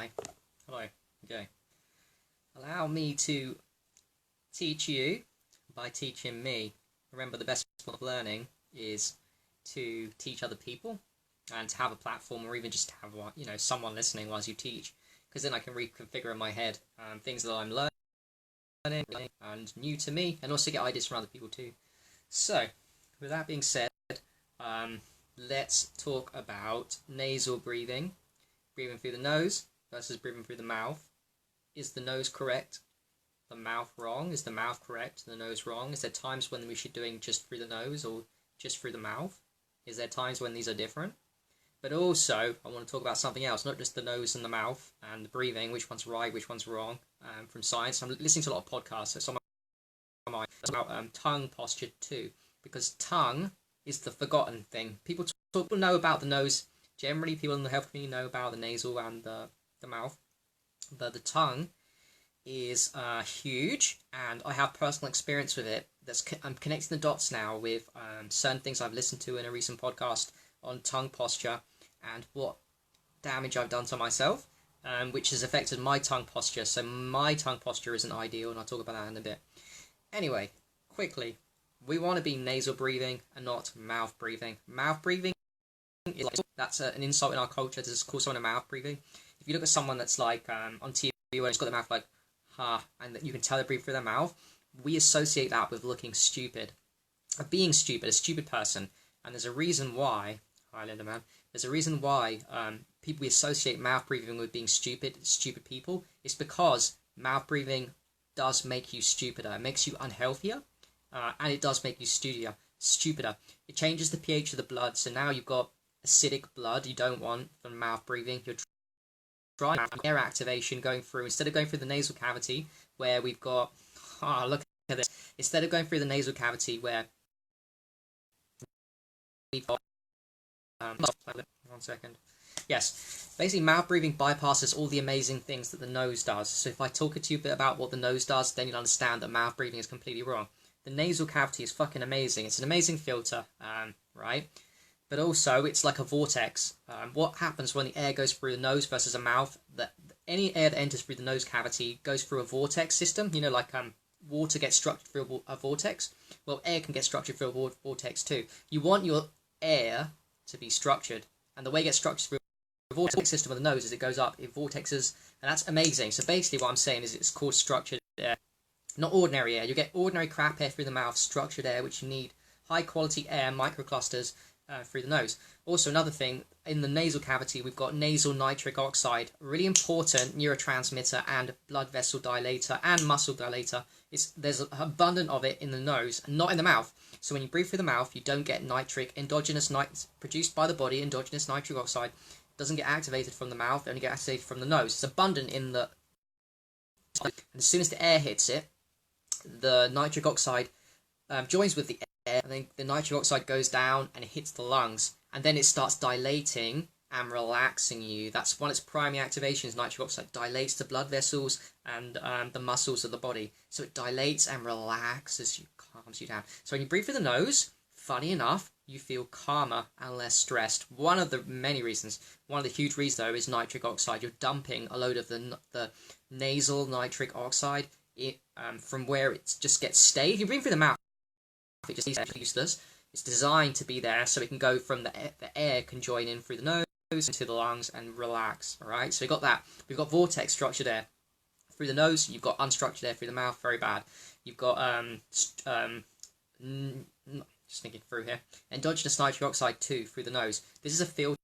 Hi. Hello. Okay. Allow me to teach you by teaching me. Remember, the best form of learning is to teach other people and to have a platform, or even just to have someone listening whilst you teach, because then I can reconfigure in my head things that I'm learning and new to me, and also get ideas from other people too. So, with that being said, let's talk about nasal breathing. Breathing through the nose versus breathing through the mouth. Is the nose correct? The mouth wrong? Is the mouth correct? The nose wrong? Is there times when we should doing just through the nose or just through the mouth? Is there times when these are different? But also, I want to talk about something else, not just the nose and the mouth and the breathing, which one's right, which one's wrong, from science. I'm listening to a lot of podcasts, so some of mine about tongue posture too, because tongue is the forgotten thing. People know about the nose. Generally, people in the health community know about the nasal and the mouth, but the tongue is huge, and I have personal experience with it. I'm connecting the dots now with certain things I've listened to in a recent podcast on tongue posture and what damage I've done to myself, which has affected my tongue posture. So my tongue posture isn't ideal, and I'll talk about that in a bit. Anyway, quickly, we want to be nasal breathing and not mouth breathing. Mouth breathing that's an insult in our culture to just call someone a mouth breathing. If you look at someone that's like on TV where it's got their mouth like ha, and you can tell they breathe through their mouth, we associate that with looking stupid, being stupid, a stupid person. And there's a reason why. Hi, Linda, man. There's a reason why we associate mouth breathing with being stupid people. It's because mouth breathing does make you stupider. It makes you unhealthier, and it does make you stupider. It changes the pH of the blood, so now you've got acidic blood you don't want from mouth breathing. You're dry air activation going through, instead of going through the nasal cavity where we've got, look at this, instead of going through the nasal cavity where we've got, 1 second. Yes, basically mouth breathing bypasses all the amazing things that the nose does. So if I talk to you a bit about what the nose does, then you'll understand that mouth breathing is completely wrong. The nasal cavity is fucking amazing. It's an amazing filter, right? But also, it's like a vortex. What happens when the air goes through the nose versus a mouth? That any air that enters through the nose cavity goes through a vortex system. You know, like water gets structured through a vortex. Well, air can get structured through a vortex too. You want your air to be structured, and the way it gets structured through a vortex system of the nose is it goes up, it vortexes, and that's amazing. So basically, what I'm saying is it's called structured air, not ordinary air. You get ordinary crap air through the mouth, structured air, which you need high quality air, microclusters, through the nose. Also, another thing, in the nasal cavity we've got nasal nitric oxide, a really important neurotransmitter and blood vessel dilator and muscle dilator. There's an abundance of it in the nose and not in the mouth. So when you breathe through the mouth, you don't get produced by the body. Endogenous nitric oxide doesn't get activated from the mouth, it only gets activated from the nose. It's abundant in the, and as soon as the air hits it, the nitric oxide joins with the air, and then the nitric oxide goes down and it hits the lungs, and then it starts dilating and relaxing you. That's one of its primary activations. Nitric oxide dilates the blood vessels and the muscles of the body, so it dilates and relaxes you, calms you down. So when you breathe through the nose, funny enough, you feel calmer and less stressed. One of the many reasons, one of the huge reasons though, is nitric oxide. You're dumping a load of the nasal nitric oxide from where it just gets stayed. If you breathe through the mouth, it just is useless. It's designed to be there so it can go from the air can join in through the nose into the lungs and relax. All right, so we got that. We've got vortex structured air through the nose. You've got unstructured air through the mouth. Very bad. You've got just thinking through here, endogenous nitric oxide too through the nose. This is a filter.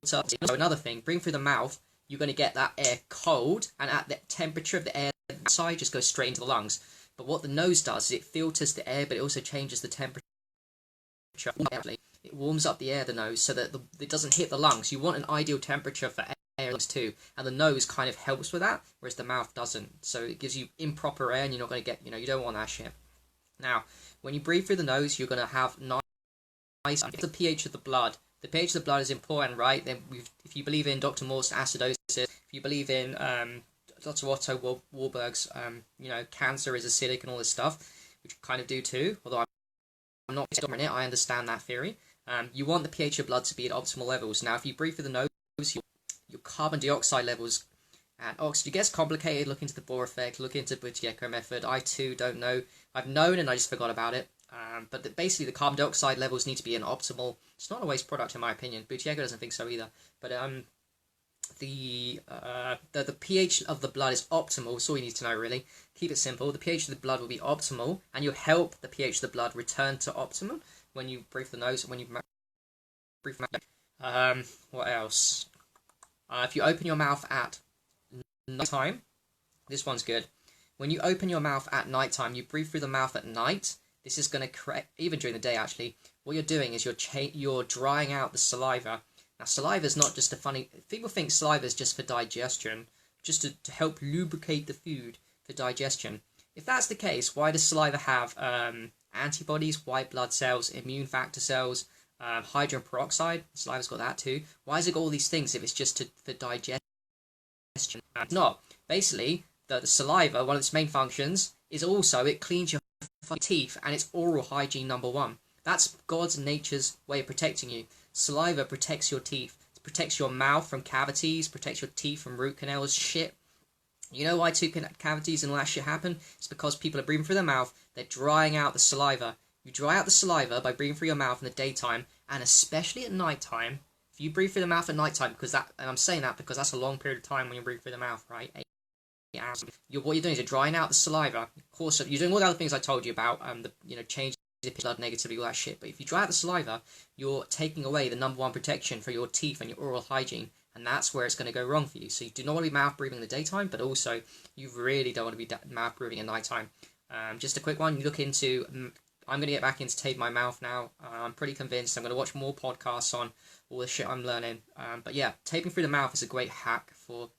So another thing, breathing through the mouth, you're going to get that air cold, and at the temperature of the air outside just goes straight into the lungs. But what the nose does is it filters the air, but it also changes the temperature. It warms up the air, the nose, so that it doesn't hit the lungs. You want an ideal temperature for air lungs too, and the nose kind of helps with that, whereas the mouth doesn't. So it gives you improper air, and you're not going to get, you don't want that shit. Now, when you breathe through the nose, you're going to have nice the pH of the blood. The pH of the blood is important, right? Then if you believe in Dr. Moore's acidosis, if you believe in Dr. Otto Warburg's, cancer is acidic and all this stuff, which I kind of do too, although I'm not in it, I understand that theory. You want the pH of blood to be at optimal levels. Now, if you breathe through the nose, your carbon dioxide levels and oxygen. It gets complicated. Look into the Bohr effect, look into Buteyko method. I too don't know. I've known and I just forgot about it. But basically the carbon dioxide levels need to be an optimal. It's not a waste product in my opinion. Buteyko doesn't think so either. But the pH of the blood is optimal. That's all you need to know really. Keep it simple. The pH of the blood will be optimal, and you'll help the pH of the blood return to optimum when you breathe the nose. When you breathe. What else? If you open your mouth at night time, this one's good. When you open your mouth at night time, you breathe through the mouth at night. This is going to correct, even during the day actually. What you're doing is you're drying out the saliva. Now saliva is not just a funny. People think saliva is just for digestion, just to help lubricate the food for digestion. If that's the case, why does saliva have antibodies, white blood cells, immune factor cells, hydrogen peroxide? Saliva's got that too. Why has it got all these things if it's just for digestion? It's not. Basically, the saliva, one of its main functions, is also it cleans your teeth, and it's oral hygiene #1. That's God's nature's way of protecting you. Saliva protects your teeth, it protects your mouth from cavities, protects your teeth from root canals, shit. You know why tooth cavities and all that shit happen? It's because people are breathing through their mouth, they're drying out the saliva. You dry out the saliva by breathing through your mouth in the daytime, and especially at night time. If you breathe through the mouth at night time, and I'm saying that because that's a long period of time when you breathe through the mouth, right? 8 hours. What you're doing is you're drying out the saliva. Of course, you're doing all the other things I told you about, changing the blood negatively, all that shit. But if you dry out the saliva, you're taking away the #1 protection for your teeth and your oral hygiene, and that's where it's going to go wrong for you. So you do not want to be mouth breathing in the daytime, but also you really don't want to be mouth breathing at night time. Just a quick one. You look into. I'm going to get back into tape my mouth now. I'm pretty convinced. I'm going to watch more podcasts on all the shit I'm learning. But yeah, taping through the mouth is a great hack for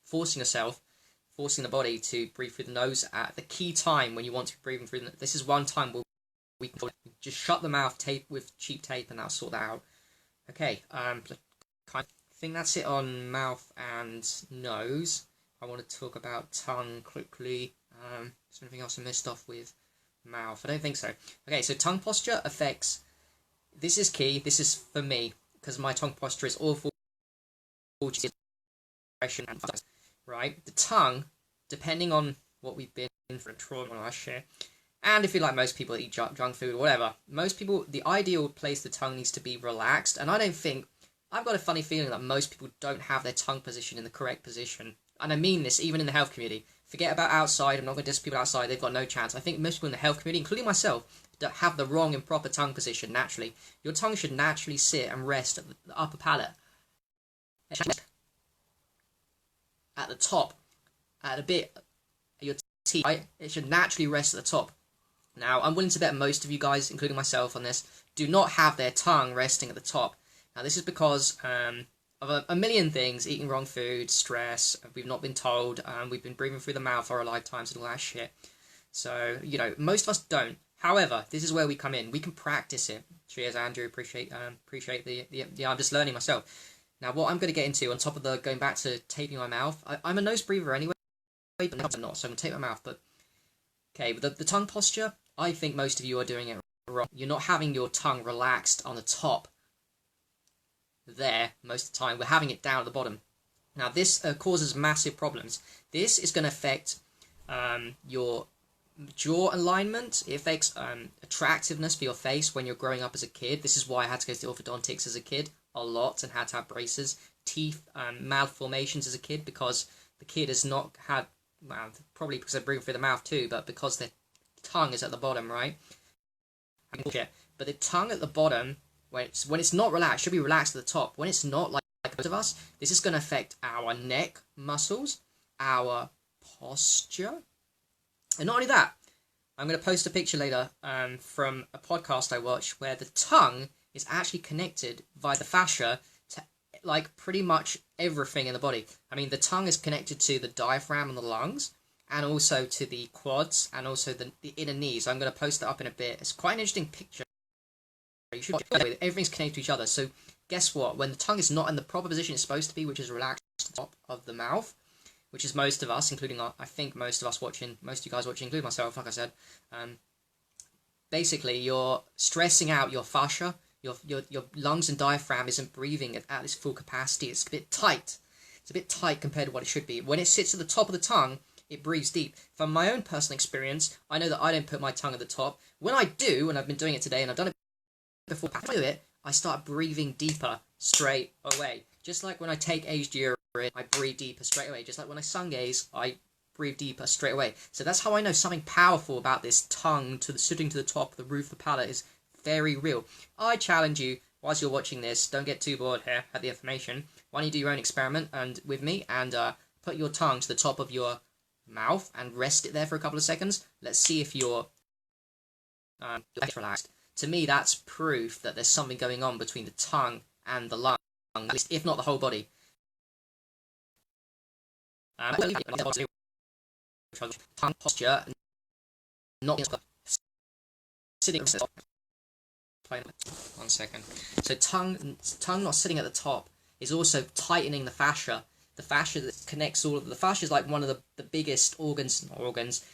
forcing the body to breathe through the nose at the key time when you want to be breathing through. This is one time where we can just shut the mouth, tape with cheap tape, and that'll sort that out. Okay, I think that's it on mouth and nose. I want to talk about tongue quickly. Is there anything else I missed off with mouth? I don't think so. Okay, so tongue posture affects. This is key. This is for me because my tongue posture is awful. Right, the tongue, depending on what we've been through, trauma last year, and if you like most people eat junk food or whatever, most people, the ideal place the tongue needs to be relaxed, and I've got a funny feeling that most people don't have their tongue position in the correct position, and I mean this even in the health community. Forget about outside, I'm not going to diss people outside, they've got no chance. I think most people in the health community, including myself, have the wrong and proper tongue position naturally. Your tongue should naturally sit and rest at the upper palate. At the top, at a bit of your teeth, right? It should naturally rest at the top. Now, I'm willing to bet most of you guys, including myself on this, do not have their tongue resting at the top. Now, this is because of a million things: eating wrong food, stress, we've not been told, we've been breathing through the mouth our lifetimes and all that shit. So, most of us don't. However, this is where we come in. We can practice it. Cheers, Andrew. Appreciate the I'm just learning myself. Now, what I'm going to get into, on top of going back to taping my mouth, I'm a nose breather anyway, but I'm not, so I'm going to tape my mouth. But okay, but the tongue posture, I think most of you are doing it wrong. You're not having your tongue relaxed on the top there most of the time. We're having it down at the bottom. Now, this causes massive problems. This is going to affect your jaw alignment. It affects attractiveness for your face when you're growing up as a kid. This is why I had to go to the orthodontics as a kid a lot and had to have braces. Teeth malformations as a kid because the kid has not had, well, probably because they're breathing through the mouth too, but because their tongue is at the bottom, right? But the tongue at the bottom, when it's not relaxed, should be relaxed at the top. When it's not, like most of us, this is going to affect our neck muscles, our posture. And not only that, I'm going to post a picture later from a podcast I watched where the tongue is actually connected via the fascia to like pretty much everything in the body. I mean, the tongue is connected to the diaphragm and the lungs, and also to the quads, and also the inner knees. I'm going to post that up in a bit. It's quite an interesting picture. You should watch it. Everything's connected to each other. So guess what? When the tongue is not in the proper position it's supposed to be, which is relaxed at the top of the mouth, which is most of us, including I think most of you guys watching, including myself, like I said, basically you're stressing out your fascia. Your lungs and diaphragm isn't breathing at its full capacity. It's a bit tight. It's a bit tight compared to what it should be. When it sits at the top of the tongue, it breathes deep. From my own personal experience, I know that I don't put my tongue at the top. When I do, and I've been doing it today, and I've done it before I do it, I start breathing deeper straight away. Just like when I take aged urine, I breathe deeper straight away. Just like when I sun gaze, I breathe deeper straight away. So that's how I know something powerful about this tongue sitting to the top of the roof of the palate is very real. I challenge you, whilst you're watching this, don't get too bored here at the information. Why don't you do your own experiment and with me and put your tongue to the top of your mouth and rest it there for a couple of seconds. Let's see if you're relaxed. To me, that's proof that there's something going on between the tongue and the lung, at least if not the whole body. Tongue posture, not sitting. 1 second. So tongue not sitting at the top is also tightening the fascia. The fascia that connects all of the fascia is like one of the biggest organs.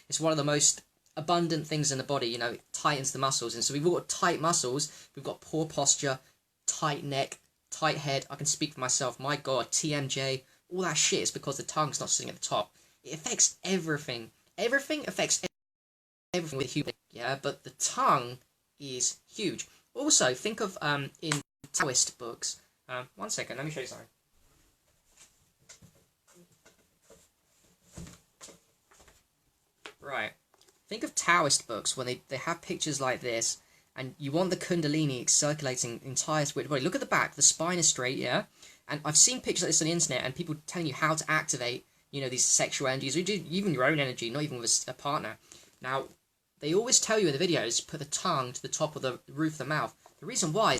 It's one of the most abundant things in the body. You know, it tightens the muscles, and so we've all got tight muscles. We've got poor posture, tight neck, tight head. I can speak for myself. My God, TMJ, all that shit is because the tongue's not sitting at the top. It affects everything. Everything affects everything with human. Yeah, but the tongue is huge. Also, think of in Taoist books. 1 second, let me show you something. Right. Think of Taoist books when they have pictures like this, and you want the Kundalini circulating the entire spiritual body. Look at the back, the spine is straight, yeah? And I've seen pictures like this on the internet, and people telling you how to activate, you know, these sexual energies, or even your own energy, not even with a partner. Now, they always tell you in the videos, put the tongue to the top of the roof of the mouth. The reason why is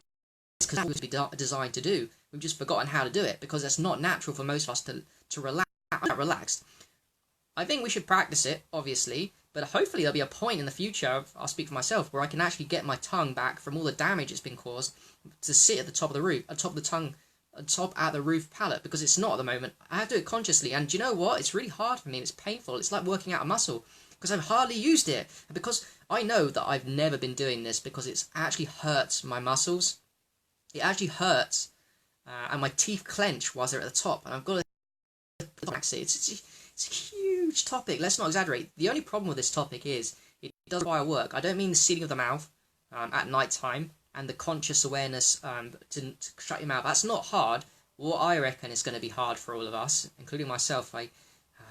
because that's what it was designed to do. We've just forgotten how to do it, because it's not natural for most of us to relax. Relaxed. I think we should practice it, obviously, but hopefully there'll be a point in the future, I'll speak for myself, where I can actually get my tongue back from all the damage it's been caused to sit at the top of the roof, at the top of the tongue, at the roof palate, because it's not at the moment. I have to do it consciously, and do you know what? It's really hard for me, it's painful. It's like working out a muscle, because I've hardly used it, and because I know that I've never been doing this, because it actually hurts my muscles. It actually hurts, and my teeth clench whilst they're at the top, and I've got to relax it. It's a huge topic, let's not exaggerate. The only problem with this topic is it does require work. I don't mean the sealing of the mouth at night time and the conscious awareness to shut your mouth. That's not hard. What I reckon is going to be hard for all of us, including myself. I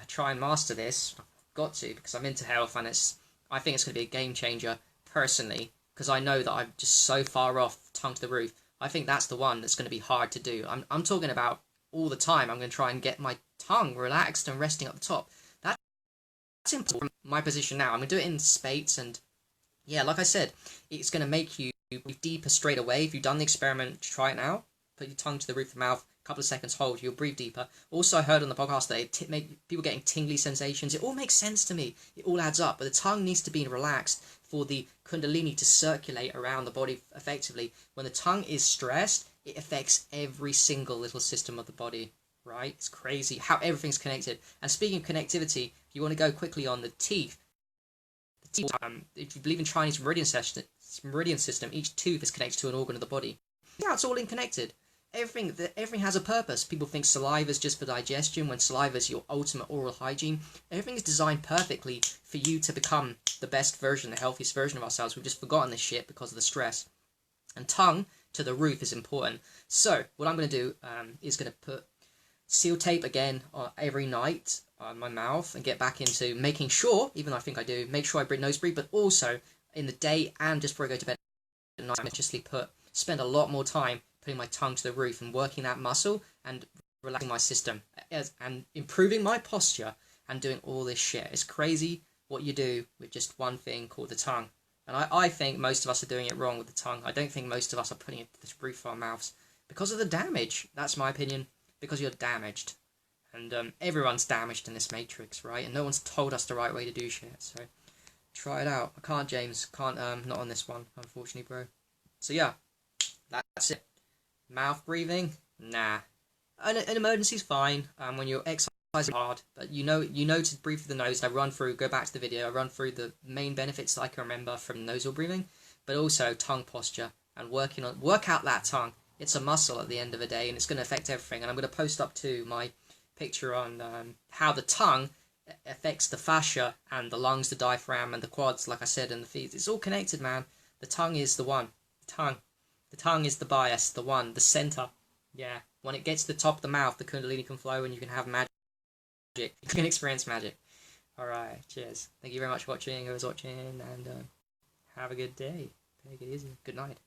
try and master this. I've got to, because I'm into health, and I think it's going to be a game changer personally, because I know that I'm just so far off tongue to the roof. I think that's the one that's going to be hard to do. I'm talking about all the time. I'm going to try and get my tongue relaxed and resting at the top. That's important. My position now, I'm going to do it in spates, and yeah, like I said, it's going to make you breathe deeper straight away. If you've done the experiment, try it now. Put your tongue to the roof of the mouth, a couple of seconds hold, you'll breathe deeper. Also, I heard on the podcast that it make people getting tingly sensations. It all makes sense to me. It all adds up, but the tongue needs to be relaxed for the Kundalini to circulate around the body effectively. When the tongue is stressed, it affects every single little system of the body. Right? It's crazy how everything's connected. And speaking of connectivity, if you want to go quickly on the teeth, if you believe in Chinese meridian system, each tooth is connected to an organ of the body. Yeah, it's all interconnected. Everything has a purpose. People think saliva is just for digestion, when saliva is your ultimate oral hygiene. Everything is designed perfectly for you to become the best version, the healthiest version of ourselves. We've just forgotten this shit because of the stress. And tongue to the roof is important. So what I'm going to do is going to put seal tape again every night on my mouth, and get back into making sure, even though I think I do, make sure I nose breathe, but also in the day and just before I go to bed at night, I just spend a lot more time putting my tongue to the roof and working that muscle and relaxing my system and improving my posture and doing all this shit. It's crazy what you do with just one thing called the tongue. And I think most of us are doing it wrong with the tongue. I don't think most of us are putting it to the roof of our mouths because of the damage. That's my opinion. Because you're damaged. And everyone's damaged in this matrix, right? And no one's told us the right way to do shit. So try it out. I can't, James. Can't, not on this one, unfortunately, bro. So yeah, that's it. Mouth breathing? Nah. An emergency's fine. When you're exercising hard, but you know to breathe through the nose. I go back to the video, I run through the main benefits that I can remember from nasal breathing, but also tongue posture and work out that tongue. It's a muscle at the end of the day, and it's going to affect everything. And I'm going to post up too my picture on how the tongue affects the fascia and the lungs, the diaphragm, and the quads, like I said, and the feet. It's all connected, man. The tongue is the one. The tongue is the bias, the one, the center. Yeah. When it gets to the top of the mouth, the kundalini can flow and you can have magic. You can experience magic. Alright, cheers. Thank you very much for watching, whoever's watching, and have a good day. Take it easy. Good night.